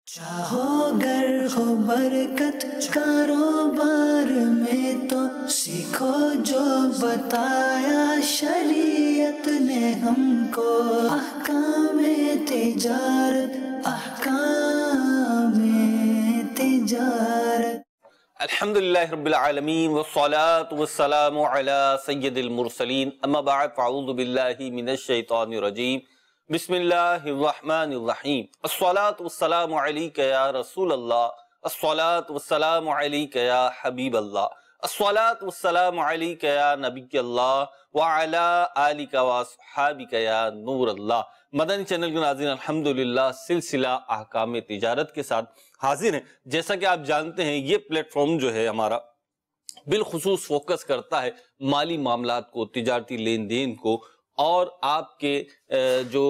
چاہو گر ہو برکت کاروبار میں تو سیکھو جو بتایا شریعت نے ہم کو، احکام تجارت، احکام تجارت۔ الحمدللہ رب العالمین والصلاة والسلام علی سید المرسلین، اما بعد فاعوذ باللہ من الشیطان الرجیم، بسم اللہ الرحمن الرحیم۔ الصلاة والسلام علیک یا رسول اللہ، الصلاة والسلام علیک یا حبیب اللہ، الصلاة والسلام علیک یا نبی اللہ وعلا آلک واصحابک یا نور اللہ۔ مدنی چینل کے ناظرین، الحمدللہ سلسلہ احکام تجارت کے ساتھ حاضر ہیں۔ جیسا کہ آپ جانتے ہیں یہ پلیٹ فارم جو ہے ہمارا بالخصوص فوکس کرتا ہے مالی معاملات کو، تجارتی لین دین کو، اور آپ کے جو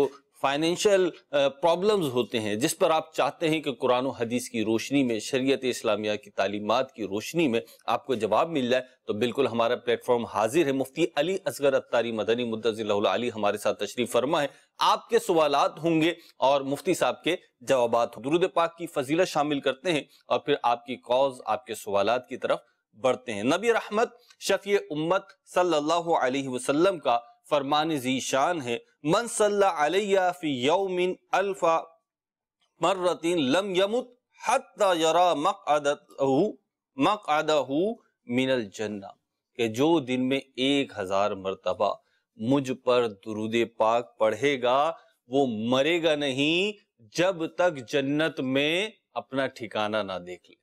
فائنینشیل پرابلمز ہوتے ہیں جس پر آپ چاہتے ہیں کہ قرآن و حدیث کی روشنی میں، شریعت اسلامیہ کی تعلیمات کی روشنی میں آپ کو جواب مل جائے، تو بالکل ہمارا پلیٹ فارم حاضر ہے۔ مفتی علی اصغر عطاری مدنی مدظر اللہ العلی ہمارے ساتھ تشریف فرما ہے۔ آپ کے سوالات ہوں گے اور مفتی صاحب کے جوابات ہوں۔ درود پاک کی فضیلت شامل کرتے ہیں اور پھر آپ کی کاز، آپ کے سوالات کی طرف بڑھتے ہیں۔ نبی رحمت شفیع امت صلی اللہ علیہ وسلم کا فرمان ذی شان ہے، من صلی علیہ فی یوم الف مرۃ لم یمت حتی یرا مقعدہ من الجنہ، کہ جو دن میں 1000 مرتبہ مجھ پر درود پاک پڑھے گا وہ مرے گا نہیں جب تک جنت میں اپنا ٹھکانہ نہ دیکھ لے۔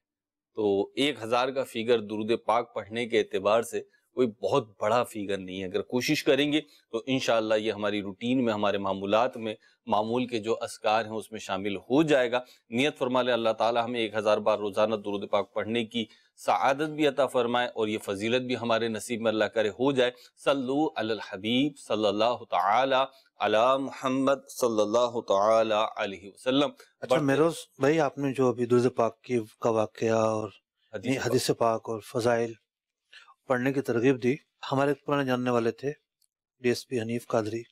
تو 1000 کا فیگر درود پاک پڑھنے کے اعتبار سے کوئی بہت بڑا فیگر نہیں ہے۔ اگر کوشش کریں گے تو انشاءاللہ یہ ہماری روٹین میں، ہمارے معمولات میں، معمول کے جو اذکار ہیں اس میں شامل ہو جائے گا۔ نیت فرما لے اللہ تعالی ہمیں 1000 بار روزانہ درود پاک پڑھنے کی سعادت بھی عطا فرمائے اور یہ فضیلت بھی ہمارے نصیب میں اللہ کرے ہو جائے۔ صلو علی الحبیب صلی اللہ تعالی علی محمد صلی اللہ تعالی علیہ وسلم۔ اچھا میروز بھائی، آپ نے جو ابھی درود پاک کا واقعہ اور حدیث پاک اور فضائل پڑھنے کی ترغیب دی، ہمارے پرانے جاننے والے تھے D S P Hanif Qadri,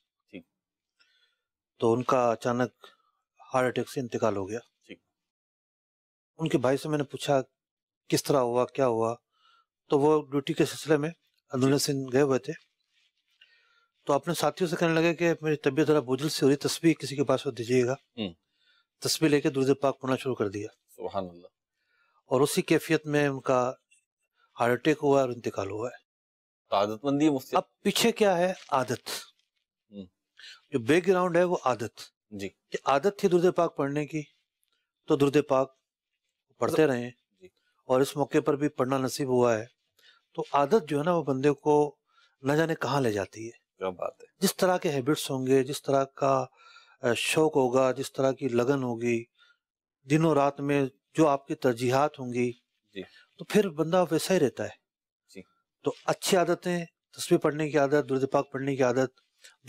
تو ان کا اچانک ہارٹ اٹیک سے انتقال ہو گیا۔ ان کے بھائی سے میں نے پوچھا کس طرح ہوا، کیا ہوا، تو وہ ڈیوٹی کے سلسلے میں اندرون سندھ گئے ہوئے تھے، تو اپنے ساتھیوں سے کہنے لگے کہ میری طبیعت ذرا بوجھل سی ہو رہی، تسبیح کسی کے پاس دیجیے گا۔ تسبیح لے کے درود پاک پڑھنا شروع کر دیا، سبحان اللہ، اور اسی کیفیت میں ان کا ہارٹ اٹیک ہوا اور انتقال ہوا ہے۔ عادت مندی مفتی۔ اب پیچھے کیا ہے؟ عادت، جو بیک گراؤنڈ ہے وہ عادت، جی، کہ عادت تھی درود پاک پڑھنے کی، تو درود پاک پڑھتے رہے، اور اس موقع پر بھی پڑھنا نصیب ہوا ہے۔ تو عادت جو ہے نا وہ بندے کو نہ جانے کہاں لے جاتی ہے۔ کیا بات ہے۔ جس طرح کے ہیبٹس ہوں گے، جس طرح کا شوق ہوگا، جس طرح کی لگن ہوگی، دنوں رات میں جو آپ کی ترجیحات ہوں گی، تو پھر بندہ ویسا ہی رہتا ہے۔ تو اچھی عادتیں، تسبیح پڑھنے کی عادت، درود پاک پڑھنے کی عادت،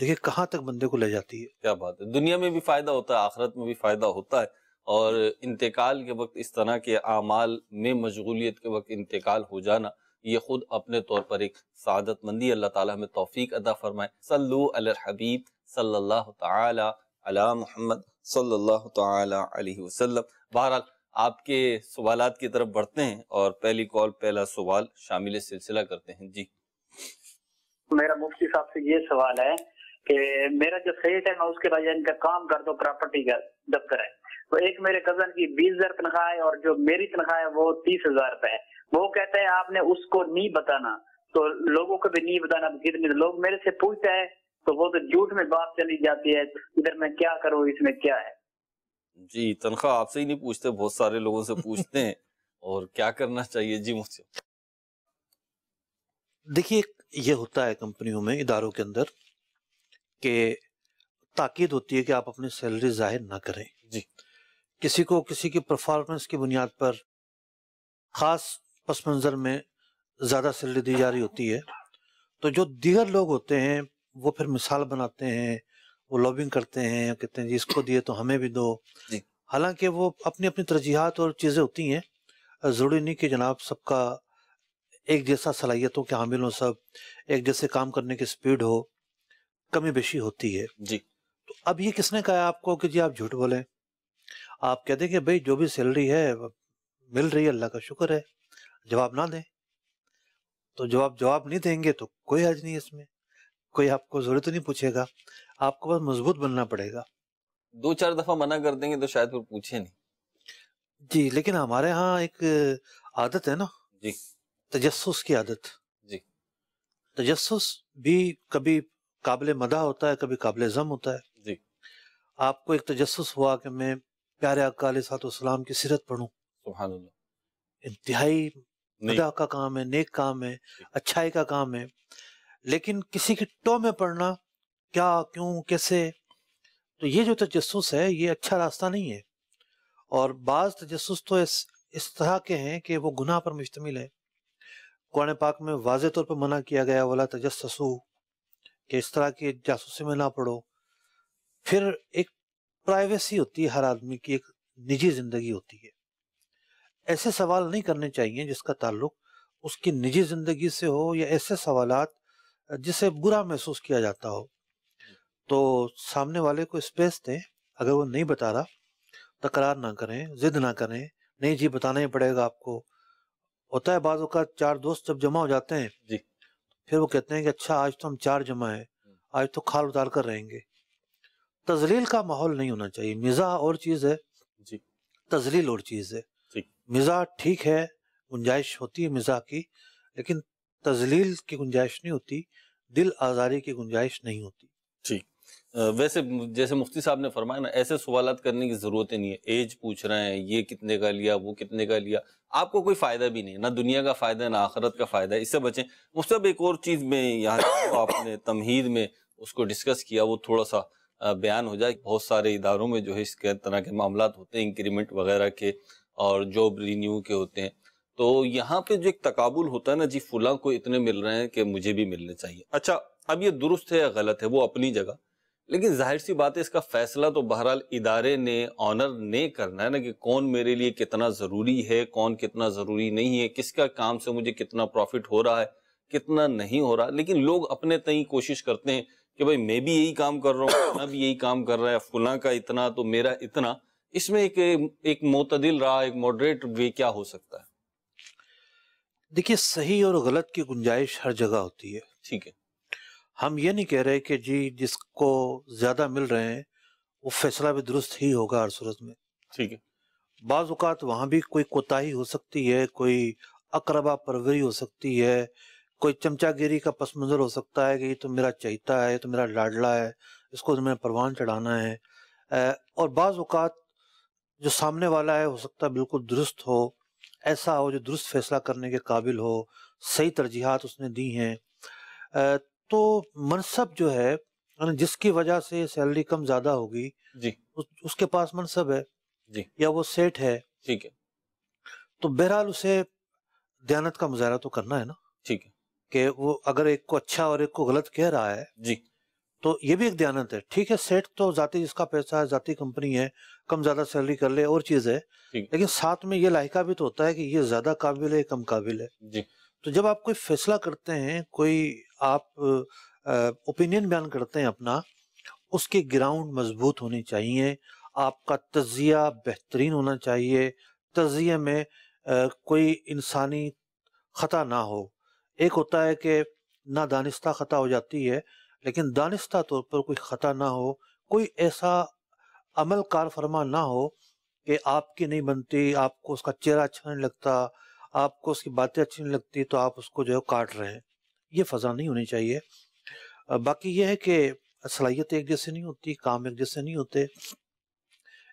دیکھیں کہاں تک بندے کو لے جاتی ہے۔ کیا بات ہے، دنیا میں بھی فائدہ ہوتا ہے، آخرت میں بھی فائدہ ہوتا ہے، اور انتقال کے وقت اس طرح کے اعمال میں مشغولیت کے وقت انتقال ہو جانا، یہ خود اپنے طور پر ایک سعادت مندی، اللہ تعالیٰ ہمیں توفیق عطا فرمائے۔ صلو علی الحبیب صلی اللہ تعالی علی محمد صلی اللہ تعالی علیہ وسلم۔ بہرحال آپ کے سوالات کی طرف بڑھتے ہیں اور پہلی کال، پہلا سوال شامل سلسلہ کرتے ہیں۔ جی، میرا مفتی صاحب سے یہ سوال ہے کہ میرا جو سیٹ ہے میں اس کے بعد ان کا کام کرتا ہوں، پراپرٹی کا دفتر ہے، تو ایک میرے کزن کی 20,000 تنخواہ ہے اور جو میری تنخواہ ہے وہ 30,000 روپے ہے۔ وہ کہتے ہیں آپ نے اس کو نہیں بتانا، تو لوگوں کو بھی نہیں بتانا کتنے لوگ میرے سے پوچھتے ہیں، تو وہ تو جھوٹ میں بات چلی جاتی ہے، ادھر میں کیا کروں، اس میں کیا ہے؟ جی، تنخواہ آپ سے ہی نہیں پوچھتے، بہت سارے لوگوں سے پوچھتے ہیں، اور کیا کرنا چاہیے؟ جی مفتی۔ دیکھیے یہ ہوتا ہے کمپنیوں میں، اداروں کے اندر، کہ تاکید ہوتی ہے کہ آپ اپنی سیلری ظاہر نہ کریں۔ جی، کسی کو کسی کی پرفارمنس کی بنیاد پر خاص پس منظر میں زیادہ سیلری دی جا رہی ہوتی ہے، تو جو دیگر لوگ ہوتے ہیں وہ پھر مثال بناتے ہیں، وہ لابنگ کرتے ہیں، کہتے ہیں جی اس کو دیے تو ہمیں بھی دو۔ جی، حالانکہ وہ اپنی اپنی ترجیحات اور چیزیں ہوتی ہیں، ضروری نہیں کہ جناب سب کا ایک جیسا صلاحیتوں کے حامل ہوں، سب ایک جیسے کام کرنے کی سپیڈ ہو، کمی بیشی ہوتی ہے۔ جی، تو اب یہ کس نے کہا آپ کو کہ جی آپ جھوٹ بولیں؟ آپ کہتے ہیں کہ بھائی جو بھی سیلری ہے مل رہی ہے اللہ کا شکر ہے، جواب نہ دیں، تو جواب نہیں دیں گے تو کوئی حرج نہیں اس میں، کوئی آپ کو ضرورت نہیں پوچھے گا، آپ کو بس مضبوط بننا پڑے گا۔ 2-4 دفعہ منع کر دیں گے تو شاید پھر پوچھے نہیں۔ جی لیکن ہمارے ہاں ایک عادت ہے نا، جی تجسس کی عادت، جی تجسس بھی کبھی قابل مدح ہوتا ہے، کبھی قابل ذم ہوتا ہے۔ جی آپ کو ایک تجسس ہوا کہ میں پیارے آقا علیہ الصلوۃ والسلام کی سیرت پڑھوں، سبحان اللہ، انتہائی نہیں مدح کا کام ہے، نیک کام ہے، اچھائی کا کام ہے، لیکن کسی کی ٹو میں پڑھنا کیا کیوں کیسے، تو یہ جو تجسس ہے یہ اچھا راستہ نہیں ہے۔ اور بعض تجسس تو اس طرح کے ہیں کہ وہ گناہ پر مشتمل ہے۔ قرآن پاک میں واضح طور پر منع کیا گیا ولا تجسسو، کہ اس طرح کی جاسوسی میں نہ پڑھو۔ پھر ایک پرائیویسی ہوتی ہے، ہر آدمی کی ایک نجی زندگی ہوتی ہے، ایسے سوال نہیں کرنے چاہیے جس کا تعلق اس کی نجی زندگی سے ہو، یا ایسے سوالات جسے برا محسوس کیا جاتا ہو۔ تو سامنے والے کو اسپیس دیں، اگر وہ نہیں بتا رہا تکرار نہ کریں، ضد نہ کریں، نہیں جی بتانا ہی پڑے گا آپ کو۔ ہوتا ہے بعض اوقات 4 دوست جب جمع ہو جاتے ہیں جی پھر وہ کہتے ہیں کہ اچھا آج تو ہم 4 جمع ہیں، آج تو کھال اتار کر رہیں گے۔ تذلیل کا ماحول نہیں ہونا چاہیے، مزاح اور چیز ہے، جی تذلیل اور چیز ہے۔ جی مزاح ٹھیک ہے، گنجائش ہوتی ہے مزاح کی، لیکن تذلیل کی گنجائش نہیں ہوتی، دل آزاری کی گنجائش نہیں ہوتی۔ ٹھیک۔ ویسے جیسے مفتی صاحب نے فرمایا نا، ایسے سوالات کرنے کی ضرورت ہی نہیں ہے۔ ایج پوچھ رہے ہیں، یہ کتنے کا لیا، وہ کتنے کا لیا، آپ کو کوئی فائدہ بھی نہیں ہے، نہ دنیا کا فائدہ ہے نہ آخرت کا فائدہ ہے، اس سے بچیں۔ مفتی صاحب ایک اور چیز میں یہاں آپ نے تمہید میں اس کو ڈسکس کیا، وہ تھوڑا سا بیان ہو جائے۔ بہت سارے اداروں میں جو ہے اس طرح کے معاملات ہوتے ہیں، انکریمنٹ وغیرہ کے اور جاب رینیو کے ہوتے ہیں، تو یہاں پہ جو ایک تقابل ہوتا ہے نا، جی فلاں کو اتنے مل رہے ہیں کہ مجھے بھی ملنے چاہیے۔ اچھا اب یہ درست ہے یا غلط ہے وہ اپنی جگہ، لیکن ظاہر سی بات ہے اس کا فیصلہ تو بہرحال ادارے نے، آنر نے کرنا ہے نا، کہ کون میرے لیے کتنا ضروری ہے، کون کتنا ضروری نہیں ہے، کس کا کام سے مجھے کتنا پروفٹ ہو رہا ہے، کتنا نہیں ہو رہا۔ لیکن لوگ اپنے تئیں کوشش کرتے ہیں کہ بھائی میں بھی یہی کام کر رہا ہوں، فلاں بھی یہی کام کر رہا ہے، فلاں کا اتنا تو میرا اتنا۔ اس میں ایک معتدل راہ، ایک ماڈریٹ وے کیا ہو سکتا ہے؟ دیکھیے صحیح اور غلط کی گنجائش ہر جگہ ہوتی ہے۔ ٹھیک ہے، ہم یہ نہیں کہہ رہے کہ جی جس کو زیادہ مل رہے ہیں وہ فیصلہ بھی درست ہی ہوگا ہر صورت میں۔ ٹھیک ہے، بعض اوقات وہاں بھی کوئی کوتاہی ہو سکتی ہے، کوئی اقربا پروری ہو سکتی ہے، کوئی چمچا گیری کا پس منظر ہو سکتا ہے کہ یہ تو میرا چہیتا ہے، یہ تو میرا لاڈلا ہے، اس کو تو میں پروان چڑھانا ہے۔ اور بعض اوقات جو سامنے والا ہے ہو سکتا ہے بالکل درست ہو، ایسا ہو جو درست فیصلہ کرنے کے قابل ہو، صحیح ترجیحات اس نے دی ہیں۔ تو منصب جو ہے، جس کی وجہ سے سیلری کم زیادہ ہوگی، جی اس کے پاس منصب ہے جی یا وہ سیٹ ہے، ٹھیک ہے، تو بہرحال اسے دیانت کا مظاہرہ تو کرنا ہے نا، ٹھیک ہے، کہ وہ اگر ایک کو اچھا اور ایک کو غلط کہہ رہا ہے جی تو یہ بھی ایک دیانت ہے۔ ٹھیک ہے، سیٹ تو ذاتی جس کا پیسہ ہے، ذاتی کمپنی ہے، کم زیادہ سیلری کر لے اور چیز ہے، ٹھیک لیکن ساتھ میں یہ لائحہ بھی تو ہوتا ہے کہ یہ زیادہ قابل ہے، کم قابل ہے۔ جی تو جب آپ کوئی فیصلہ کرتے ہیں، کوئی آپ اوپینین بیان کرتے ہیں اپنا، اس کی گراؤنڈ مضبوط ہونی چاہیے، آپ کا تجزیہ بہترین ہونا چاہیے، تجزیے میں کوئی انسانی خطا نہ ہو۔ ایک ہوتا ہے کہ نادانستہ خطا ہو جاتی ہے، لیکن دانستہ طور پر کوئی خطا نہ ہو، کوئی ایسا عمل کار فرما نہ ہو کہ آپ کی نہیں بنتی، آپ کو اس کا چہرہ اچھا نہیں لگتا، آپ کو اس کی باتیں اچھی نہیں لگتی تو آپ اس کو جو ہے کاٹ رہے ہیں، یہ فضا نہیں ہونی چاہیے۔ باقی یہ ہے کہ صلاحیت ایک جیسے نہیں ہوتی، کام ایک جیسے نہیں ہوتے۔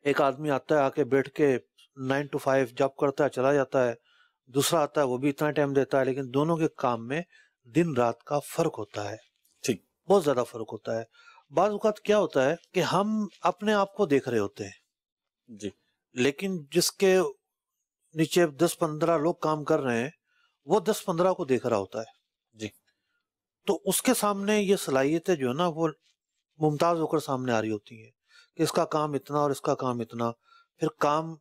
ایک آدمی آتا ہے، آ کے بیٹھ کے 9 to 5 جاب کرتا ہے، چلا جاتا ہے، دوسرا آتا ہے وہ بھی اتنا ٹائم دیتا ہے، لیکن دونوں کے کام میں دن رات کا فرق ہوتا ہے، ٹھیک، بہت زیادہ فرق ہوتا ہے۔ بعض اوقات کیا ہوتا ہے کہ ہم اپنے آپ کو دیکھ رہے ہوتے ہیں، جی لیکن جس کے نیچے 10-15 لوگ کام کر رہے ہیں وہ 10-15 کو دیکھ رہا ہوتا ہے، جی تو اس کے سامنے یہ صلاحیتیں جو ہے نا وہ ممتاز ہو کر سامنے آ رہی ہوتی ہیں کہ اس کا کام اتنا اور اس کا کام اتنا۔ پھر کام،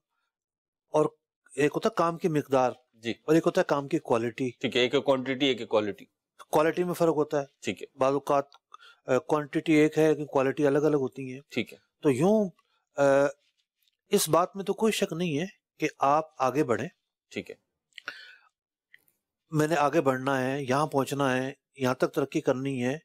اور ایک ہوتا ہے کام کی مقدار جی اور ایک ہوتا ہے کام کی کوالٹی۔ ٹھیک ہے، ایک کوانٹٹی ایک کوالٹی، کوالٹی میں فرق ہوتا ہے، ٹھیک ہے، بعض اوقات کوانٹٹی ایک ہے لیکن کوالٹی الگ الگ ہوتی ہیں۔ ٹھیک ہے، تو یوں اس بات میں تو کوئی شک نہیں ہے کہ آپ آگے بڑھیں. ٹھیک ہے. میں نے آگے بڑھنا ہے, یہاں پہنچنا ہے, یہاں تک ترقی کرنی ہے,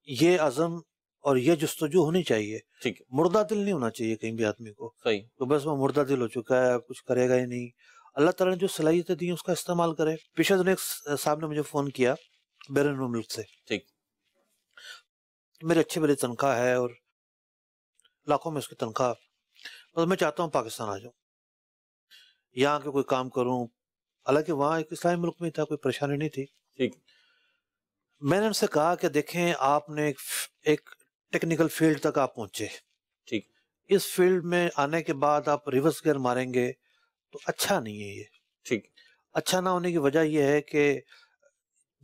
یہ عزم اور یہ جستجو ہونی چاہیے. ٹھیک ہے. مردہ دل نہیں ہونا چاہیے کہیں بھی آدمی کو, صحیح. تو بس وہ مردہ دل ہو چکا ہے, کچھ کرے گا ہی نہیں. اللہ تعالیٰ نے جو صلاحیتیں دی ہیں اس کا استعمال کرے. پچھلے دن ایک صاحب نے مجھے فون کیا بیرون ملک سے. ٹھیک. میری اچھی بڑی تنخواہ ہے اور لاکھوں میں اس کی تنخواہ, بس میں چاہتا ہوں پاکستان آ جاؤں, یہاں کے کوئی کام کروں. حالانکہ وہاں ایک اسلامی ملک میں تھا, کوئی پریشانی نہیں تھی. ٹھیک. میں نے ان سے کہا کہ دیکھیں آپ نے ایک ٹیکنیکل فیلڈ تک آپ پہنچے. ٹھیک. اس فیلڈ میں آنے کے بعد آپ ریورس گیئر ماریں گے تو اچھا نہیں ہے یہ. ٹھیک. اچھا نہ ہونے کی وجہ یہ ہے کہ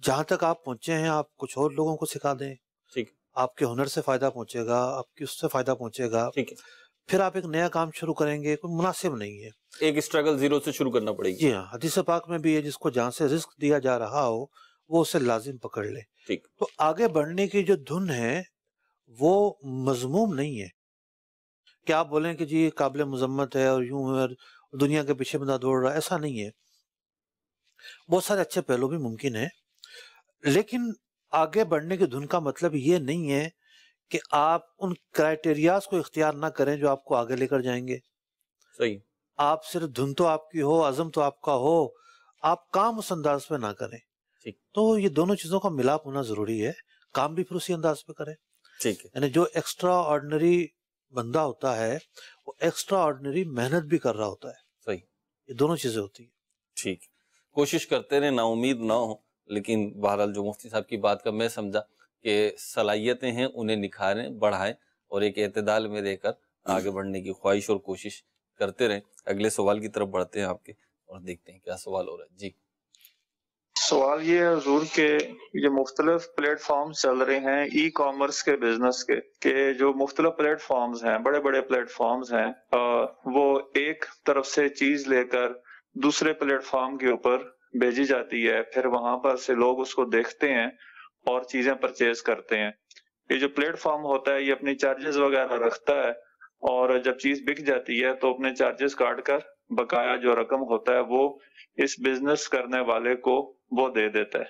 جہاں تک آپ پہنچے ہیں آپ کچھ اور لوگوں کو سکھا دیں. ٹھیک. آپ کے ہنر سے فائدہ پہنچے گا, آپ کی اس سے فائدہ پہنچے گا. ٹھیک ہے. پھر آپ ایک نیا کام شروع کریں گے, کوئی مناسب نہیں ہے. ایک اسٹرگل زیرو سے شروع کرنا پڑے گی. جی ہاں, حدیث پاک میں بھی ہے جس کو جہاں سے رزق دیا جا رہا ہو وہ اسے لازم پکڑ لے. ٹھیک. تو آگے بڑھنے کی جو دھن ہے وہ مذموم نہیں ہے کہ آپ بولیں کہ جی قابل مذمت ہے اور یوں ہے اور دنیا کے پیچھے بندہ دوڑ رہا ہے. ایسا نہیں ہے, بہت سارے اچھے پہلو بھی ممکن ہیں, لیکن آگے بڑھنے کی دھن کا مطلب یہ نہیں ہے کہ آپ ان کرائٹیریاز کو اختیار نہ کریں جو آپ کو آگے لے کر جائیں گے. صحیح. آپ صرف دھن تو آپ کی ہو, عزم تو آپ کا ہو, آپ کام اس انداز پہ نہ کریں. ٹھیک. تو یہ دونوں چیزوں کا ملاپ ہونا ضروری ہے. کام بھی پھر اسی انداز پہ کریں. ٹھیک ہے. یعنی جو ایکسٹرا آرڈنری بندہ ہوتا ہے وہ ایکسٹرا آرڈنری محنت بھی کر رہا ہوتا ہے. صحیح. یہ دونوں چیزیں ہوتی ہیں. ٹھیک. کوشش کرتے رہے, نا امید نہ ہو. لیکن بہرحال جو مفتی صاحب کی بات کا میں سمجھا کہ صلاحیتیں ہیں انہیں نکھاریں, بڑھائیں اور ایک اعتدال میں رہ کر آگے بڑھنے کی خواہش اور کوشش کرتے رہیں. اگلے سوال کی طرف بڑھتے ہیں آپ کے اور دیکھتے ہیں کیا سوال ہو رہا ہے. جی. سوال یہ ہے حضور کہ یہ مختلف پلیٹ فارمز چل رہے ہیں ای کامرس کے بزنس کے, کہ جو مختلف پلیٹ فارمز ہیں, بڑے بڑے پلیٹ فارمز ہیں, وہ ایک طرف سے چیز لے کر دوسرے پلیٹ فارم کے اوپر بھیجی جاتی ہے, پھر وہاں پر سے لوگ اس کو دیکھتے ہیں اور چیزیں پرچیز کرتے ہیں. یہ جو پلیٹ فارم ہوتا ہے یہ اپنی چارجز وغیرہ رکھتا ہے اور جب چیز بک جاتی ہے تو اپنے چارجز کاٹ کر بقایا جو رقم ہوتا ہے وہ اس بزنس کرنے والے کو وہ دے دیتا ہے.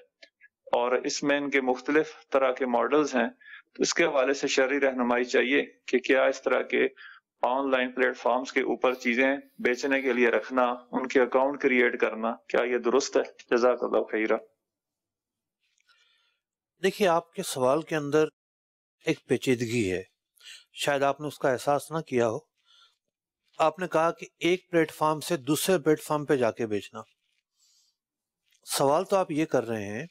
اور اس میں ان کے مختلف طرح کے ماڈلز ہیں, تو اس کے حوالے سے شرعی رہنمائی چاہیے کہ کیا اس طرح کے آن لائن پلیٹ فارمز کے اوپر چیزیں بیچنے کے لیے رکھنا, ان کے اکاؤنٹ کریٹ کرنا, کیا یہ درست ہے؟ جزاک اللہ خیرہ. دیکھیے آپ کے سوال کے اندر ایک پیچیدگی ہے, شاید آپ نے اس کا احساس نہ کیا ہو. آپ نے کہا کہ ایک پلیٹ فارم سے دوسرے پلیٹ فارم پہ جا کے بیچنا. سوال تو آپ یہ کر رہے ہیں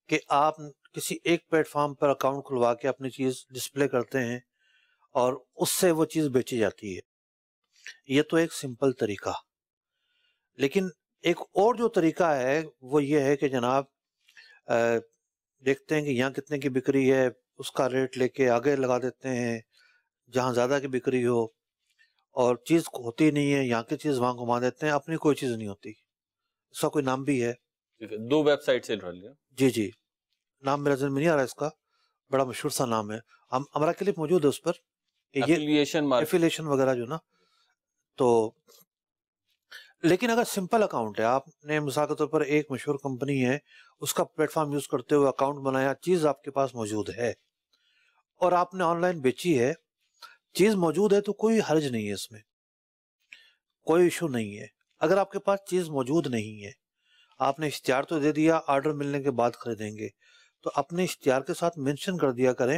کہ آپ کسی ایک پلیٹ فارم پر اکاؤنٹ کھلوا کے اپنی چیز ڈسپلے کرتے ہیں اور اس سے وہ چیز بیچی جاتی ہے. یہ تو ایک سمپل طریقہ, لیکن ایک اور جو طریقہ ہے وہ یہ ہے کہ جناب دیکھتے ہیں کہ یہاں کتنے کی بکری ہے, اس کا ریٹ لے کے آگے لگا دیتے ہیں جہاں زیادہ کی بکری ہو, اور چیز ہوتی نہیں ہے, یہاں کی چیز وہاں گھما دیتے ہیں, اپنی کوئی چیز نہیں ہوتی. اس کا کوئی نام بھی ہے, دو ویب سائٹ سے ڈال لیا. جی جی, نام میرا ذہن میں نہیں آ رہا اس کا, بڑا مشہور سا نام ہے, ہمارا کلپ موجود ہے اس پر کہ یہ ایفیلیشن وغیرہ جو نا. تو لیکن اگر سمپل اکاؤنٹ ہے, آپ نے مثال کے طور پر ایک مشہور کمپنی ہے اس کا پلیٹ فارم یوز کرتے ہوئے اکاؤنٹ بنایا, چیز آپ کے پاس موجود ہے اور آپ نے آن لائن بیچی ہے, چیز موجود ہے تو کوئی حرج نہیں ہے, اس میں کوئی ایشو نہیں ہے. اگر آپ کے پاس چیز موجود نہیں ہے, آپ نے اشتہار تو دے دیا آرڈر ملنے کے بعد خریدیں گے, تو اپنے اشتہار کے ساتھ منشن کر دیا کریں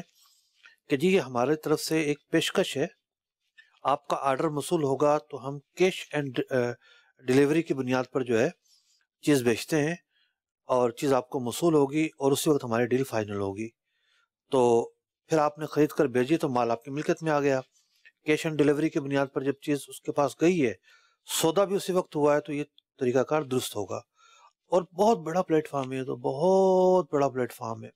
کہ جی یہ ہمارے طرف سے ایک پیشکش ہے, آپ کا آرڈر موصول ہوگا تو ہم کیش اینڈ ڈیلیوری کی بنیاد پر جو ہے چیز بیچتے ہیں اور چیز آپ کو موصول ہوگی اور اسی وقت ہماری ڈیل فائنل ہوگی. تو پھر آپ نے خرید کر بھیجی تو مال آپ کی ملکیت میں آ گیا. کیش اینڈ ڈیلیوری کی بنیاد پر جب چیز اس کے پاس گئی ہے, سودا بھی اسی وقت ہوا ہے, تو یہ طریقہ کار درست ہوگا. اور بہت بڑا پلیٹ فارم ہے, تو بہت بڑا پلیٹ فارم ہے,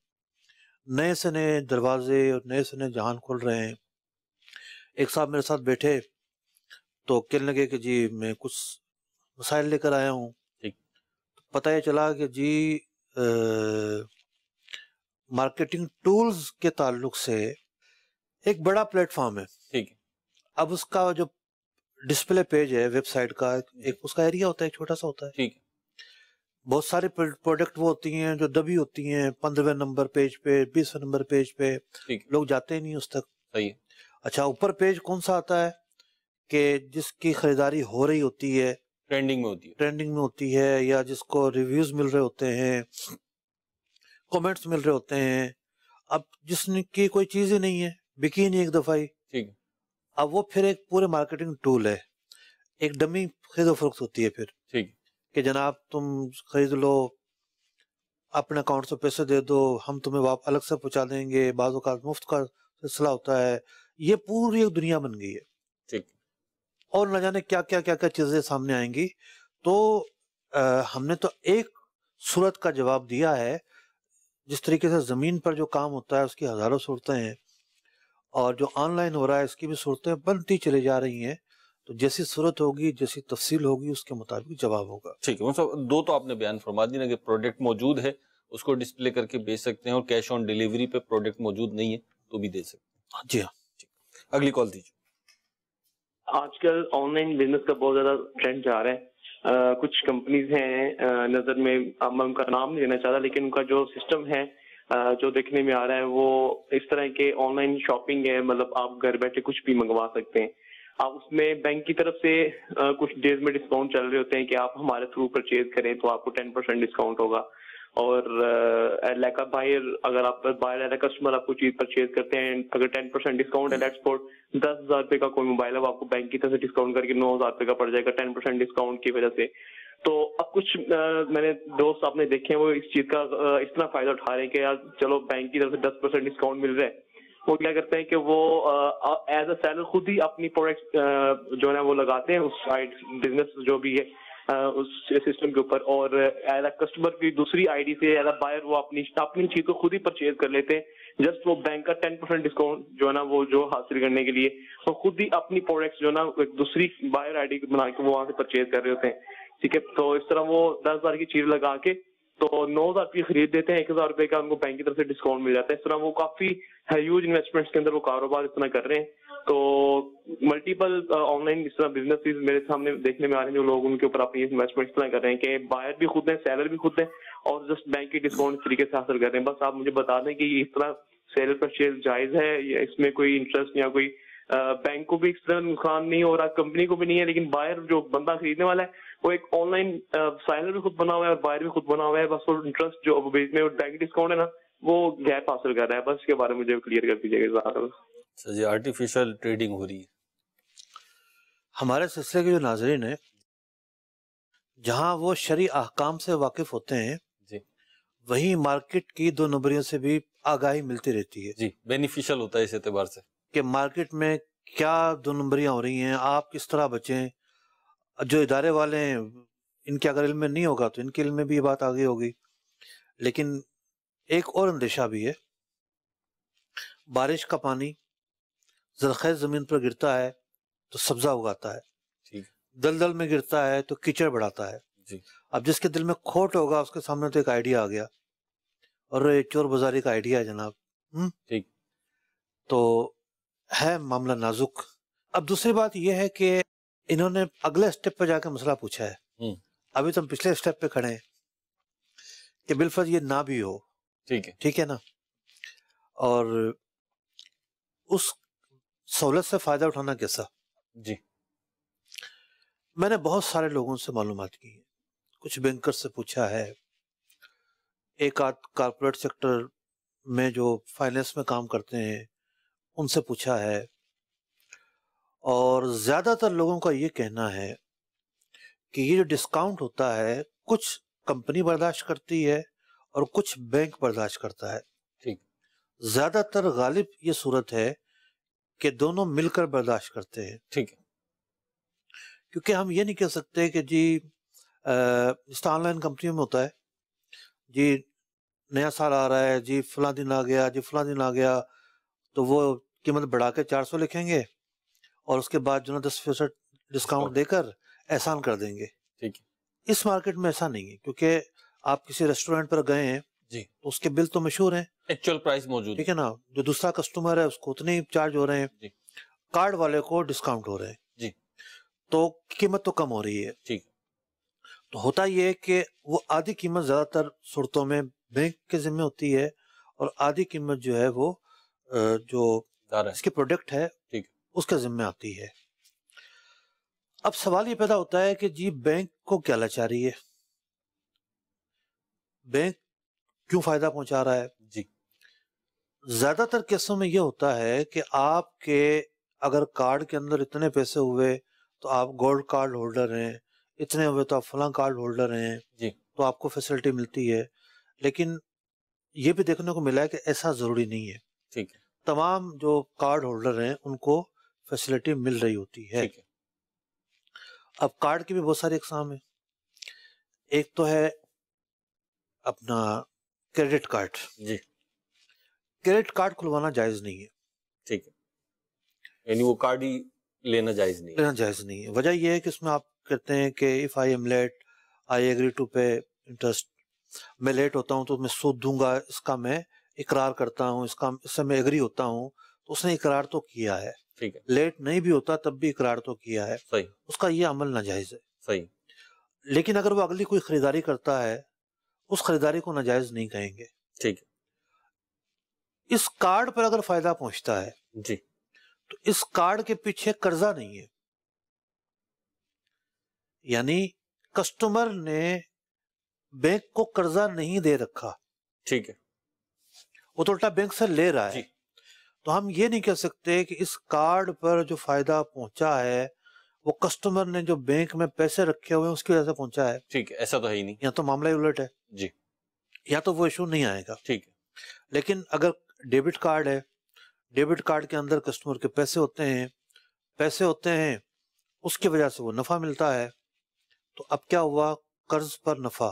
نئے سے نئے دروازے اور نئے سے نئے جہان کھل رہے ہیں. ایک صاحب میرے ساتھ بیٹھے تو کہنے لگے کہ جی میں کچھ مسائل لے کر آیا ہوں. پتہ یہ چلا کہ جی مارکیٹنگ ٹولز کے تعلق سے ایک بڑا پلیٹ فارم ہے. ٹھیک ہے. اب اس کا جو ڈسپلے پیج ہے ویب سائٹ کا، ایک اس کا ایریا ہوتا ہے، چھوٹا سا ہوتا ہے. ٹھیک ہے. بہت سارے پروڈکٹ وہ ہوتی ہیں جو دبی ہوتی ہیں 15ویں نمبر پیج پہ، 20ویں نمبر پیج پہ، ٹھیک ہے. لوگ جاتے ہی نہیں اس تک. صحیح ہے. اچھا اوپر پیج کون سا آتا ہے کہ جس کی خریداری ہو رہی ہوتی ہے، ٹرینڈنگ میں ہوتی ہے، ٹرینڈنگ میں ہوتی ہے، یا جس کو ریویوز مل رہے ہوتے ہیں، کومنٹس مل رہے ہوتے ہیں. اب جس کی کوئی چیز ہی نہیں ہے، بکی نہیں ایک دفعہ ہی. ٹھیک ہے. اب وہ پھر ایک پورے مارکیٹنگ ٹول ہے، ایک ڈمی خرید و فروخت ہوتی ہے پھر ٹھیک ہے. کہ جناب تم خرید لو، اپنے اکاؤنٹ سے پیسے دے دو، ہم تمہیں الگ سے پہنچا دیں گے. بعض اوقات مفت کا سلسلہ ہوتا ہے. یہ پوری ایک دنیا بن گئی ہے. ٹھیک. اور نہ جانے کیا کیا کیا کیا چیزیں سامنے آئیں گی. تو ہم نے تو ایک صورت کا جواب دیا ہے. جس طریقے سے زمین پر جو کام ہوتا ہے اس کی ہزاروں صورتیں ہیں، اور جو آن لائن ہو رہا ہے اس کی بھی صورتیں بنتی چلی جا رہی ہیں. تو جیسی صورت ہوگی، جیسی تفصیل ہوگی، اس کے مطابق جواب ہوگا. ٹھیک ہے. مطلب دو تو آپ نے بیان فرما دی نا کہ پروڈکٹ موجود ہے اس کو ڈسپلے کر کے بیچ سکتے ہیں، اور کیش آن ڈیلیوری پہ پروڈکٹ موجود نہیں ہے تو بھی دے سکتے ہیں. جی ہاں. اگلی کال دیجیے. آج کل آن لائن بزنس کا بہت زیادہ ٹرینڈ جا رہا ہے. کچھ کمپنیز ہیں نظر میں، میں ان کا نام نہیں لینا چاہتا، لیکن ان کا جو سسٹم ہے جو دیکھنے میں آ رہا ہے وہ اس طرح کے آن لائن شاپنگ ہے. مطلب آپ گھر بیٹھے کچھ بھی منگوا سکتے ہیں. آپ اس میں بینک کی طرف سے کچھ ڈیز میں ڈسکاؤنٹ چل رہے ہوتے ہیں کہ آپ ہمارے تھرو پرچیز کریں تو آپ کو 10% ڈسکاؤنٹ ہوگا. اور لائک اے بائر، اگر آپ بائر ایز اے کسٹمر آپ کو چیز پرچیز کرتے ہیں، اگر 10% ڈسکاؤنٹ ہے، لیٹس سپوز 10,000 روپے کا کوئی موبائل ہے، وہ آپ کو بینک کی طرف سے ڈسکاؤنٹ کر کے 9,000 روپے کا پڑ جائے گا 10% ڈسکاؤنٹ کی وجہ سے. تو اب کچھ میں نے دوست آپ نے دیکھے ہیں وہ اس چیز کا اس طرح فائدہ اٹھا رہے ہیں کہ یار چلو بینک کی طرف سے 10% ڈسکاؤنٹ مل رہا ہے. وہ کیا کرتے ہیں کہ وہ ایز اے سیلر خود ہی اپنی پروڈکٹ جو ہے وہ لگاتے ہیں اس بزنس جو بھی ہے اس سسٹم کے اوپر، اور ایز اے کسٹمر کی دوسری آئی ڈی سے ایز اے بائر وہ اپنی چیز کو خود ہی پرچیز کر لیتے ہیں. جسٹ وہ بینک کا 10% ڈسکاؤنٹ جو ہے نا وہ جو حاصل کرنے کے لیے وہ خود ہی اپنی پروڈکٹس جو ہے نا دوسری بائر آئی ڈی بنا کے وہ وہاں سے پرچیز کر رہے ہوتے ہیں. ٹھیک ہے. تو اس طرح وہ 10,000 کی چیز لگا کے تو 9,000 کی خرید دیتے ہیں، 1,000 روپے کا ان کو بینک کی طرف سے ڈسکاؤنٹ مل جاتا ہے. اس طرح وہ کافی ہیوج انویسٹمنٹس کے اندر وہ کاروبار اتنا کر رہے ہیں. تو ملٹیپل آن لائن اس طرح بزنس میرے سامنے دیکھنے میں آ رہے ہیں جو لوگ ان کے اوپر اپنی انویسٹمنٹ اس طرح کر رہے ہیں کہ بائر بھی خود ہیں، سیلر بھی خود ہیں، اور جسٹ بینک کی ڈسکاؤنٹ اس طریقے سے حاصل کر رہے ہیں. بس آپ مجھے بتا دیں کہ اس طرح سیلر پرچیز جائز ہے یا اس میں کوئی انٹرسٹ یا کوئی بینک کو بھی اس طرح نقصان نہیں ہو رہا، کمپنی کو بھی نہیں ہے، لیکن بائر جو بندہ خریدنے والا ہے وہ ایک آن لائن سیلر بھی خود بنا ہوا ہے اور بائر بھی خود بنا ہوا ہے. بس وہ انٹرسٹ جو میں بینک ڈسکاؤنٹ ہے نا وہ گیپ حاصل کر رہا ہے. بس اس کے بارے میں مجھے کلیئر کر دیجیے گا. جی آرٹیفیشل ٹریڈنگ ہو رہی ہے. ہمارے سلسلے کے جو ناظرین ہیں جہاں وہ شرعی احکام سے واقف ہوتے ہیں جی وہیں مارکیٹ کی 2 نمبریوں سے بھی آگاہی ملتی رہتی ہے. جی بینیفیشل ہوتا ہے اس اعتبار سے کہ مارکیٹ میں کیا 2 نمبریاں ہو رہی ہیں، آپ کس طرح بچیں. جو ادارے والے ہیں ان کے اگر علم میں نہیں ہوگا تو ان کے علم میں بھی یہ بات آگے ہوگی. لیکن ایک اور اندیشہ بھی ہے، بارش کا پانی زرخیز زمین پر گرتا ہے تو سبزہ اگاتا ہے، ٹھیک دلدل میں گرتا ہے تو کیچڑ بڑھاتا ہے. جی اب جس کے دل میں کھوٹ ہوگا اس کے سامنے تو ایک آئیڈیا آ گیا، اور یہ چور بازاری کا آئیڈیا ہے جناب. ٹھیک. تو ہے معاملہ نازک. اب دوسری بات یہ ہے کہ انہوں نے اگلے اسٹیپ پہ جا کے مسئلہ پوچھا ہے. ابھی تو ہم پچھلے اسٹیپ پہ کھڑے ہیں کہ بالفرض یہ نہ بھی ہو. ٹھیک ہے نا، اور اس سہولت سے فائدہ اٹھانا کیسا. جی میں نے بہت سارے لوگوں سے معلومات کی ہیں، کچھ بینکر سے پوچھا ہے، ایک آدھ کارپوریٹ سیکٹر میں جو فائنینس میں کام کرتے ہیں ان سے پوچھا ہے، اور زیادہ تر لوگوں کا یہ کہنا ہے کہ یہ جو ڈسکاؤنٹ ہوتا ہے کچھ کمپنی برداشت کرتی ہے اور کچھ بینک برداشت کرتا ہے. ٹھیک. زیادہ تر غالب یہ صورت ہے کہ دونوں مل کر برداشت کرتے ہیں. ٹھیک ہے. کیونکہ ہم یہ نہیں کہہ سکتے کہ جی اس طرح آن لائن کمپنیوں میں ہوتا ہے، جی نیا سال آ رہا ہے، جی فلاں دن آ گیا، جی فلاں دن آ گیا، تو وہ قیمت بڑھا کے 400 لکھیں گے اور اس کے بعد جو نا 10% ڈسکاؤنٹ دے کر احسان کر دیں گے. ٹھیک. اس مارکیٹ میں ایسا نہیں ہے، کیونکہ آپ کسی ریسٹورینٹ پر گئے ہیں جی تو اس کے بل تو مشہور ہیں، ایکچوئل پرائس موجود ٹھیک ہے نا. جو دوسرا کسٹمر ہے اس کو اتنے ہی چارج ہو رہے ہیں، جی. کارڈ والے کو ڈسکاؤنٹ ہو رہے ہیں. جی. تو قیمت تو کم ہو رہی ہے. ٹھیک. تو ہوتا یہ ہے کہ وہ آدھی قیمت زیادہ تر صورتوں میں بینک کے ذمہ ہوتی ہے اور آدھی قیمت جو ہے وہ جو اس کے پروڈکٹ ہے اس کے ذمہ آتی ہے. اب سوال یہ پیدا ہوتا ہے کہ جی بینک کو کیا لاچاری ہے, بینک کیوں فائدہ پہنچا رہا ہے؟ جی زیادہ تر کیسوں میں یہ ہوتا ہے کہ آپ کے اگر کارڈ کے اندر اتنے پیسے ہوئے تو آپ گولڈ کارڈ ہولڈر ہیں, اتنے ہوئے تو آپ فلاں کارڈ ہولڈر ہیں, جی تو آپ کو فیسلٹی ملتی ہے. لیکن یہ بھی دیکھنے کو ملا ہے کہ ایسا ضروری نہیں ہے. ٹھیک ہے. تمام جو کارڈ ہولڈر ہیں ان کو فیسلٹی مل رہی ہوتی ہے. ٹھیک ہے. اب کارڈ کی بھی بہت ساری اقسام ہیں. ایک تو ہے اپنا کریڈٹ کارڈ. جی کریڈٹ کارڈ کھلوانا جائز نہیں ہے. ٹھیک ہے. یعنی وہ کارڈ ہی لینا جائز نہیں ہے. وجہ یہ ہے کہ اس میں آپ کہتے ہیں کہ if I am late I agree to pay interest. میں لیٹ ہوتا ہوں تو میں سود دوں گا, اس کا میں اقرار کرتا ہوں, اس سے میں ایگری ہوتا ہوں. تو اس نے اقرار تو کیا ہے. ٹھیک ہے. لیٹ نہیں بھی ہوتا تب بھی اقرار تو کیا ہے. صحیح. اس کا یہ عمل ناجائز ہے. صحیح. لیکن اگر وہ اگلی کوئی خریداری کرتا ہے اس خریداری کو ناجائز نہیں کہیں گے. ٹھیک ہے. اس کارڈ پر اگر فائدہ پہنچتا ہے جی تو اس کارڈ کے پیچھے قرضہ نہیں ہے. یعنی کسٹمر نے بینک کو قرضہ نہیں دے رکھا. ٹھیک ہے. وہ تو الٹا بینک سے لے رہا ہے. تو ہم یہ نہیں کہہ سکتے کہ اس کارڈ پر جو فائدہ پہنچا ہے وہ کسٹمر نے جو بینک میں پیسے رکھے ہوئے ہیں اس کی وجہ سے پہنچا ہے. ٹھیک ہے. ایسا تو ہے ہی نہیں. یا تو معاملہ ہی الٹ ہے. جی. یا تو وہ ایشو نہیں آئے گا. ٹھیک ہے. لیکن اگر ڈیبٹ کارڈ ہے, ڈیبٹ کارڈ کے اندر کسٹمر کے پیسے ہوتے ہیں اس کی وجہ سے وہ نفع ملتا ہے. تو اب کیا ہوا, قرض پر نفع,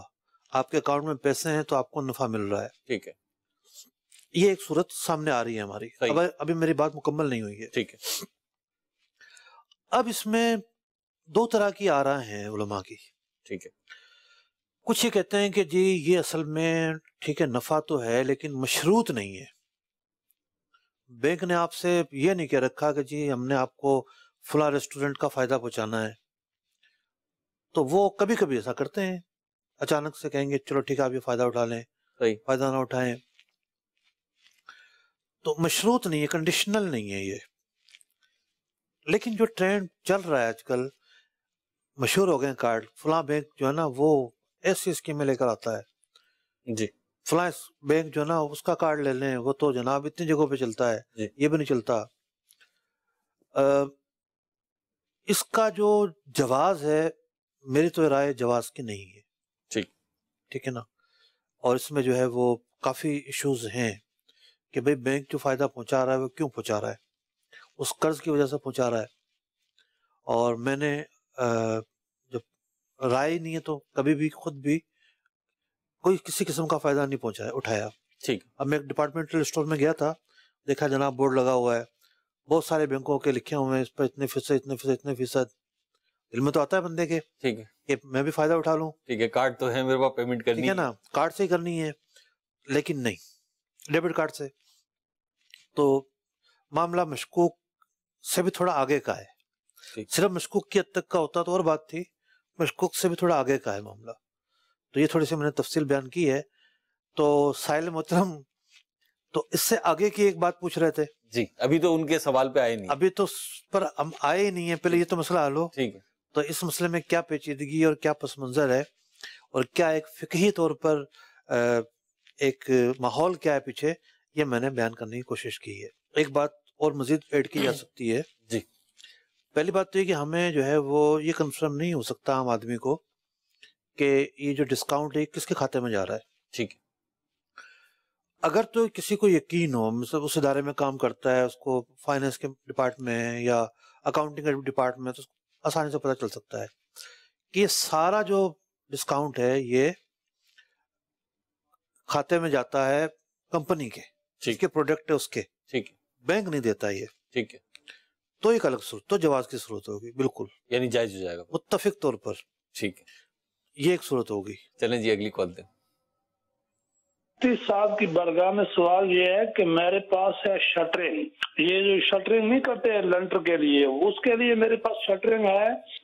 آپ کے اکاؤنٹ میں پیسے ہیں تو آپ کو نفع مل رہا ہے. ٹھیک ہے. یہ ایک صورت سامنے آ رہی ہے ہماری. ابھی میری بات مکمل نہیں ہوئی ہے. ٹھیک ہے. اب اس میں دو طرح کی آراء ہیں علماء کی. ٹھیک ہے. کچھ یہ کہتے ہیں کہ جی یہ اصل میں ٹھیک ہے نفع تو ہے لیکن مشروط نہیں ہے. بینک نے آپ سے یہ نہیں کہہ رکھا کہ جی ہم نے آپ کو فلاں ریسٹورنٹ کا فائدہ پہنچانا ہے. تو وہ کبھی کبھی ایسا کرتے ہیں, اچانک سے کہیں گے چلو ٹھیک ہے آپ یہ فائدہ اٹھا لیں. فائدہ نہ اٹھائیں. تو مشروط نہیں ہے, کنڈیشنل نہیں ہے یہ. لیکن جو ٹرینڈ چل رہا ہے آج کل, مشہور ہو گئے کارڈ, فلاں بینک جو ہے نا وہ ایسی اسکیمیں لے کر آتا ہے. جی. فلاں بینک جو ہے نا اس کا کارڈ لے لیں, وہ تو جناب اتنی جگہوں پہ چلتا ہے. یہ بھی نہیں چلتا. اس کا جو جواز ہے میری تو رائے جواز کی نہیں ہے. ٹھیک ہے نا. اور اس میں جو ہے وہ کافی ایشوز ہیں کہ بھئی بینک جو فائدہ پہنچا رہا ہے وہ کیوں پہنچا رہا ہے, اس قرض کی وجہ سے پہنچا رہا ہے. اور میں نے جب رائے نہیں ہے تو کبھی بھی خود بھی کوئی کسی قسم کا فائدہ نہیں اٹھایا. ٹھیک. اب میں ایک ڈپارٹمنٹل اسٹور میں گیا تھا, دیکھا جناب بورڈ لگا ہوا ہے, بہت سارے بینکوں کے لکھے ہوئے ہیں اس پر اتنے فیصد. دل میں تو آتا ہے بندے کے ٹھیک ہے کہ میں بھی فائدہ اٹھا لوں. ٹھیک ہے. کارڈ تو ہے میرے پاس, پیمنٹ کرنی ہے نا, کارڈ سے ہی کرنی ہے. لیکن نہیں, ڈیبٹ کارڈ سے. تو معاملہ مشکوک سے بھی تھوڑا آگے کا ہے. صرف مشکوک کی حد تک کا ہوتا تو اور بات تھی, مشکوک سے بھی تھوڑا آگے کا ہے معاملہ. تو یہ تھوڑی سی میں نے تفصیل بیان کی ہے. تو سائل محترم تو اس سے آگے کی ایک بات پوچھ رہے تھے. جی. ابھی تو ان کے سوال پہ آئے نہیں. ابھی تو اس پر ہم آئے نہیں ہیں, پہلے یہ تو مسئلہ حل ہو. ٹھیک ہے. تو اس مسئلے میں کیا پیچیدگی اور کیا پس منظر ہے اور کیا ایک فقہی طور پر ایک ماحول کیا ہے پیچھے, یہ میں نے بیان کرنے کی کوشش کی ہے. ایک بات اور مزید ایڈ کی جا سکتی ہے. جی. پہلی بات تو یہ کہ ہمیں جو ہے وہ یہ کنفرم نہیں ہو سکتا عام آدمی کو کہ یہ جو ڈسکاؤنٹ ہے کس کے کھاتے میں جا رہا ہے. ٹھیک ہے. اگر تو کسی کو یقین ہو, مثلا اس ادارے میں کام کرتا ہے, اس کو فائنینس کے ڈپارٹمنٹ میں یا اکاؤنٹنگ کے ڈپارٹمنٹ میں, تو آسانی سے پتہ چل سکتا ہے کہ یہ سارا جو ڈسکاؤنٹ ہے یہ کھاتے میں جاتا ہے کمپنی کے, جس کے پروڈکٹ ہے اس کے. ٹھیک ہے. بینک نہیں دیتا یہ. ٹھیک ہے. تو ایک الگ صورت, تو جواز کی صورت ہوگی بالکل, یعنی جائز ہو جائے گا متفق طور پر. ٹھیک ہے. یہ ایک صورت ہوگی. چلیں جی اگلی کال دیں. صاحب کی برگاہ میں سوال یہ ہے کہ میرے پاس ہے شٹرنگ, یہ جو شٹرنگ نہیں کرتے لنٹر کے لیے, اس کے لیے میرے پاس شٹرنگ ہے,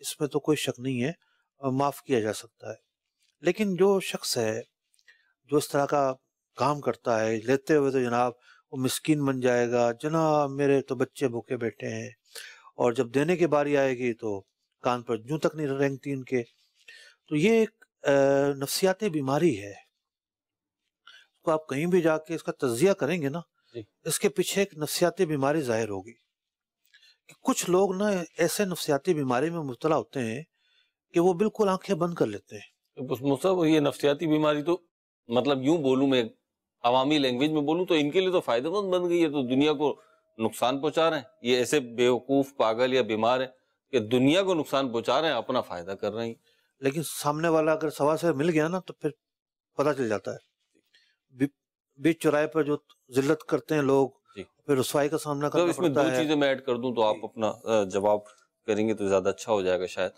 اس میں تو کوئی شک نہیں ہے، معاف کیا جا سکتا ہے. لیکن جو شخص ہے جو اس طرح کا کام کرتا ہے لیتے ہوئے تو جناب وہ مسکین بن جائے گا، جناب میرے تو بچے بھوکے بیٹھے ہیں، اور جب دینے کی باری آئے گی تو کان پر جوں تک نہیں رینگتی ان کے. تو یہ ایک نفسیاتی بیماری ہے. تو آپ کہیں بھی جا کے اس کا تجزیہ کریں گے نا، اس کے پیچھے ایک نفسیاتی بیماری ظاہر ہوگی. کہ کچھ لوگ نا ایسے نفسیاتی بیماری میں مبتلا ہوتے ہیں کہ وہ بالکل آنکھیں بند کر لیتے ہیں. مصطفیٰ یہ نفسیاتی بیماری تو مطلب یوں بولوں میں عوامی لینگویج میں بولوں تو ان کے لیے تو فائدہ مند بن گئی ہے، تو دنیا کو نقصان پہنچا رہے ہیں. یہ ایسے بیوقوف پاگل یا بیمار ہیں کہ دنیا کو نقصان پہنچا رہے ہیں، اپنا فائدہ کر رہے ہیں. لیکن سامنے والا اگر سوا سے مل گیا نا تو پھر پتہ چل جاتا ہے. بیچ چوراہے پر جو ذلت کرتے ہیں لوگ، پھر رسوائی کا سامنا کرنا اس میں پڑتا ہے. دو چیزیں میں ایڈ کر دوں تو آپ اپنا جواب کریں گے تو زیادہ اچھا ہو جائے گا، شاید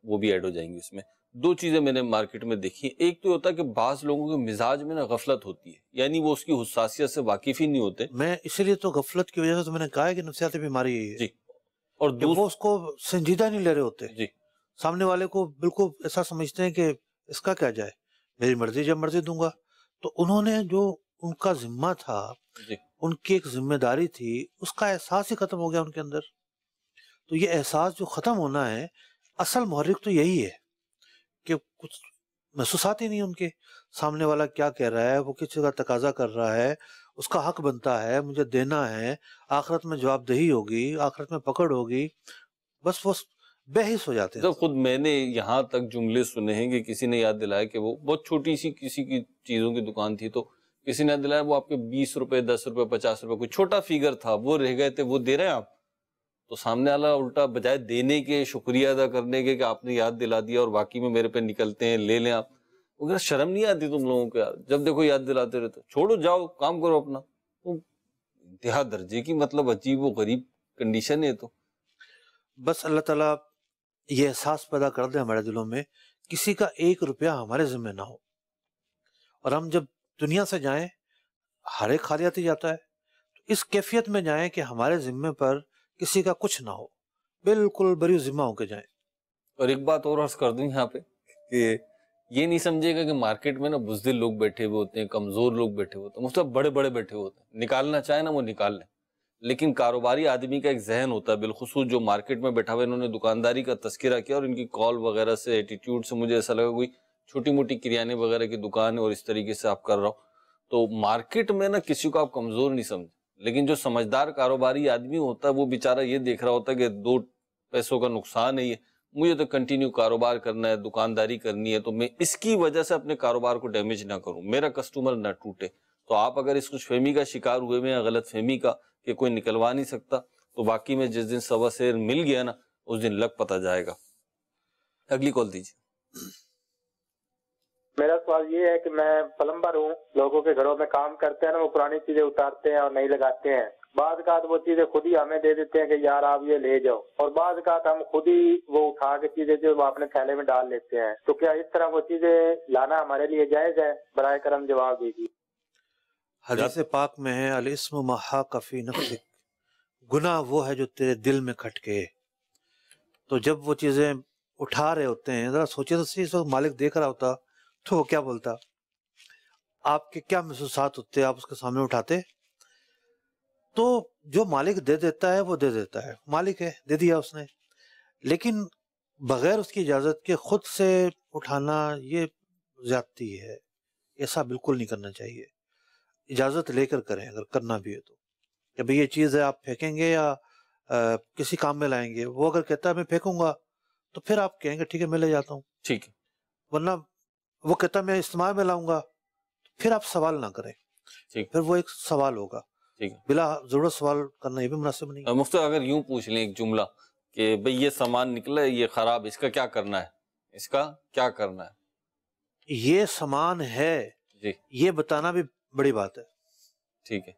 وہ بھی ایڈ ہو جائیں گی اس میں. دو چیزیں میں نے مارکیٹ میں دیکھی ہیں. ایک تو ہوتا ہے کہ بعض لوگوں کے مزاج میں نا غفلت ہوتی ہے، یعنی وہ اس کی حساسیت سے واقف ہی نہیں ہوتے. میں اسی لیے تو غفلت کی وجہ سے تو میں نے کہا ہے کہ نفسیاتی بیماری ہے. جی. اور وہ اس کو سنجیدہ نہیں لے رہے ہوتے. جی. سامنے والے کو بالکل ایسا سمجھتے ہیں کہ اس کا کیا جائے، میری مرضی جب مرضی دوں گا. تو انہوں نے جو ان کا ذمہ تھا، ان کی ایک ذمہ داری تھی، اس کا احساس ہی ختم ہو گیا ان کے اندر. تو یہ احساس جو ختم ہونا ہے، اصل محرک تو یہی ہے کہ کچھ محسوسات ہی نہیں ان کے. سامنے والا کیا کہہ رہا ہے، وہ کس چیز کا تقاضا کر رہا ہے، اس کا حق بنتا ہے، مجھے دینا ہے، آخرت میں جواب دہی ہوگی، آخرت میں پکڑ ہوگی. بس وہ بے حس ہو جاتے ہیں. جب خود میں نے یہاں تک جملے سنے ہیں کہ کسی نے یاد دلایا کہ وہ بہت چھوٹی سی کسی کی چیزوں کی دکان تھی، تو کسی نے یاد دلایا وہ آپ کے 20 روپے 10 روپے 50 روپے کوئی چھوٹا فیگر تھا، وہ رہ گئے تھے، وہ دے رہے ہیں آپ. تو سامنے والا الٹا بجائے دینے کے، شکریہ ادا کرنے کے کہ آپ نے یاد دلا دیا اور واقعی میں میرے پہ نکلتے ہیں، لے لیں آپ. وہ شرم نہیں آتی تم لوگوں کو یار؟ جب دیکھو یاد دلاتے رہتے، چھوڑو جاؤ کام کرو اپنا. انتہا درجے کی مطلب عجیب و غریب کنڈیشن ہے. تو بس اللہ تعالیٰ یہ احساس پیدا کر دے ہمارے دلوں میں، کسی کا 1 روپیہ ہمارے ذمہ نہ ہو، اور ہم جب دنیا سے جائیں ہر ایک خالیات ہی جاتا ہے. تو اس کیفیت میں جائیں کہ ہمارے ذمے پر کسی کا کچھ نہ ہو، بالکل بری ذمہ ہو کے جائیں. اور ایک بات اور عرض کر دوں یہاں پہ کہ یہ نہیں سمجھے گا کہ مارکیٹ میں نا بزدل لوگ بیٹھے ہوئے ہوتے ہیں، کمزور لوگ بیٹھے ہوئے ہوتے ہیں، مطلب بڑے بڑے بیٹھے ہوئے ہوتے ہیں، نکالنا چاہیں نا وہ نکال لیں. لیکن کاروباری آدمی کا ایک ذہن ہوتا ہے، بالخصوص جو مارکیٹ میں بیٹھا ہوا. انہوں نے دکانداری کا تذکرہ کیا اور ان کی کال وغیرہ سے، ایٹیٹیوڈ سے مجھے ایسا لگا کوئی چھوٹی موٹی کریانے وغیرہ کی دکان ہے اور اس طریقے سے آپ کر رہا ہو. تو مارکیٹ میں نا کسی کو آپ کمزور نہیں سمجھیں، لیکن جو سمجھدار کاروباری آدمی ہوتا ہے وہ بیچارہ یہ دیکھ رہا ہوتا ہے کہ 2 پیسوں کا نقصان ہے، یہ مجھے تو کنٹینیو کاروبار کرنا ہے، دکانداری کرنی ہے، تو میں اس کی وجہ سے اپنے کاروبار کو ڈیمیج نہ کروں، میرا کسٹمر نہ ٹوٹے. تو آپ اگر اس خوش فہمی کا شکار ہوئے میں یا غلط فہمی کا کہ کوئی نکلوا نہیں سکتا، تو واقعی میں جس دن سوا سیر مل گیا نا اس دن لگ پتہ جائے گا. اگلی کال دیجیے. میرا سوال یہ ہے کہ میں پلمبر ہوں، لوگوں کے گھروں میں کام کرتے ہیں نا، وہ پرانی چیزیں اتارتے ہیں اور نئی لگاتے ہیں. بعض اوقات وہ چیزیں خود ہی ہمیں دے دیتے ہیں کہ یار آپ یہ لے جاؤ، اور بعض اوقات ہم خود ہی وہ اٹھا کے چیزیں جو وہ اپنے تھیلے میں ڈال لیتے ہیں. تو کیا اس طرح وہ چیزیں لانا ہمارے لیے جائز ہے؟ برائے کرم جواب دیجیے. حدیث پاک میں ہے الاسم ما حاک فی نفسک، گناہ وہ ہے جو تیرے دل میں کھٹکے. تو جب وہ چیزیں اٹھا رہے ہوتے ہیں، ذرا سوچے تو صحیح، اس وقت مالک دیکھ رہا ہوتا تو وہ کیا بولتا؟ آپ کے کیا محسوسات ہوتے؟ آپ اس کے سامنے اٹھاتے؟ تو جو مالک دے دیتا ہے وہ دے دیتا ہے، مالک ہے، دے دیا اس نے. لیکن بغیر اس کی اجازت کے خود سے اٹھانا یہ زیادتی ہے، ایسا بالکل نہیں کرنا چاہیے. اجازت لے کر کریں اگر کرنا بھی ہے تو، کہ بھئی یہ چیز ہے آپ پھینکیں گے یا کسی کام میں لائیں گے. وہ اگر کہتا ہے میں پھینکوں گا تو پھر آپ کہیں گے ٹھیک ہے میں لے جاتا ہوں، ٹھیک ہے. ورنہ وہ کہتا ہے میں استعمال میں لاؤں گا، پھر آپ سوال نہ کریں، پھر وہ ایک سوال ہوگا. بلا ضرورت سوال کرنا یہ بھی مناسب نہیں. مفتی اگر یوں پوچھ لیں ایک جملہ کہ بھئی یہ سامان نکلا ہے، یہ خراب، اس کا کیا کرنا ہے، اس کا کیا کرنا ہے؟ یہ سامان ہے یہ بتانا بھی بڑی بات ہے. ٹھیک ہے.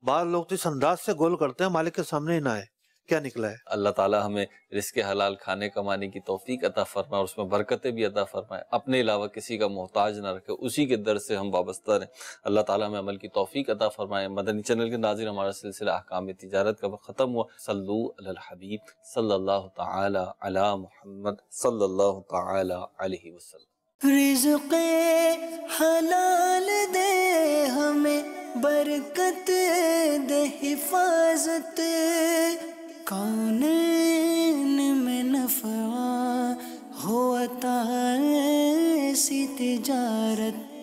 بعض لوگ تو اس انداز سے گول کرتے ہیں مالک کے سامنے ہی نہ آئے کیا نکلا ہے؟ اللہ تعالی ہمیں رزق حلال کھانے کمانے کی توفیق عطا فرمائے اور اس میں برکتیں بھی عطا فرمائے، اپنے علاوہ کسی کا محتاج نہ رکھے، اسی کے در سے ہم وابستہ رہیں۔ اللہ تعالی ہمیں عمل کی توفیق عطا فرمائے۔ مدنی چینل کے ناظرین، ہمارا سلسلہ احکام تجارت کا وقت ختم ہوا۔ صلو علی الحبیب صلی اللہ تعالی علی محمد صلی اللہ تعالی علیہ وسلم۔ رزق حلال دے ہمیں، برکت دے حفاظت، کونین میں نفع ہو عطا ایسی تجارت،